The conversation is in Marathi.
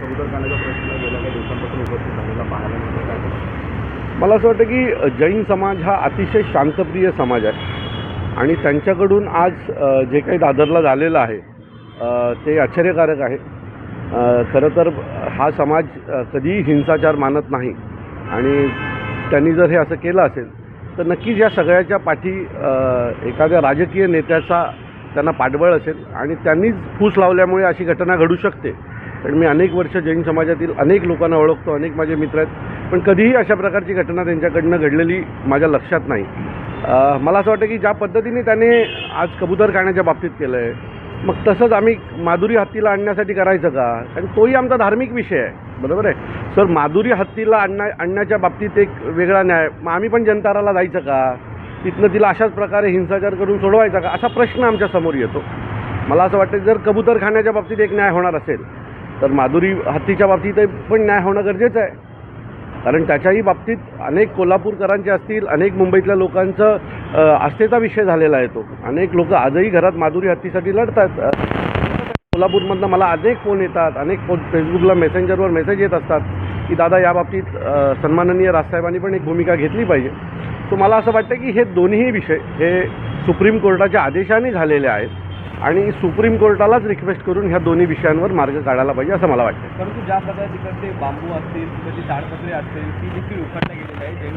कबूतरखान्याचा प्रश्न गेल्या काही दिवसांपासून उपस्थित झालेला पाहायला मिळतो काय? मला असं वाटतं की जैन समाज हा अतिशय शांतप्रिय समाज आहे आणि त्यांच्याकडून आज जे काही दादरला झालेलं आहे ते आश्चर्यकारक आहे. खरं तर हा समाज कधीही हिंसाचार मानत नाही आणि त्यांनी जर हे असं केलं असेल तर नक्कीच या सगळ्याच्या पाठी एखाद्या राजकीय नेत्याचा त्यांना पाठबळ असेल आणि त्यांनीच फूस लावल्यामुळे अशी घटना घडू शकते. कारण मी अनेक वर्ष जैन समाजातील अनेक लोकांना ओळखतो, अनेक माझे मित्र आहेत, पण कधीही अशा प्रकारची घटना त्यांच्याकडनं घडलेली माझ्या लक्षात नाही. मला असं वाटतं की ज्या पद्धतीने त्याने आज कबूतरखान्याच्या बाबतीत केलं आहे, मग तसंच आम्ही माधुरी हत्तीला आणण्यासाठी करायचं का? कारण तोही आमचा धार्मिक विषय आहे, बरोबर आहे सर. माधुरी हत्तीला आणण्याच्या बाबतीत एक वेगळा न्याय, मग आम्ही पण जंताराला जायचं का? तिथनं तिला अशाच प्रकारे हिंसाचार करून सोडवायचा का? असा प्रश्न आमच्या समोर येतो. मला असं वाटतं जर कबूतरखान्याच्या बाबतीत एक न्याय होणार असेल तर माधुरी हत्तीच्या बाबतीत पण न्याय होणं गरजेचं आहे. कारण त्याच्याही बाबतीत अनेक कोल्हापूरकरांचे असतील, अनेक मुंबईतल्या लोकांचं आस्थेचा विषय झालेला आहे तो. अनेक लोक आजही घरात माधुरी हत्तीसाठी लढतात. कोल्हापूरमधनं मला अनेक फोन येतात, अनेक फेसबुकला मेसेंजरवर मेसेज येत असतात की दादा या बाबतीत सन्माननीय राजसाहेबांनी पण एक भूमिका घेतली पाहिजे. सो मला असं वाटतं की हे दोन्ही विषय हे सुप्रीम कोर्टाच्या आदेशाने झालेले आहेत आणि सुप्रीम कोर्टालाच रिक्वेस्ट करून ह्या दोन्ही विषयांवर मार्ग काढायला पाहिजे असं मला वाटतं. परंतु ज्या प्रकारे तिकडचे बांबू असतील, तिकडची ताडपत्रे असतील, ती देखील उखडल्या गेलेली आहे. जैन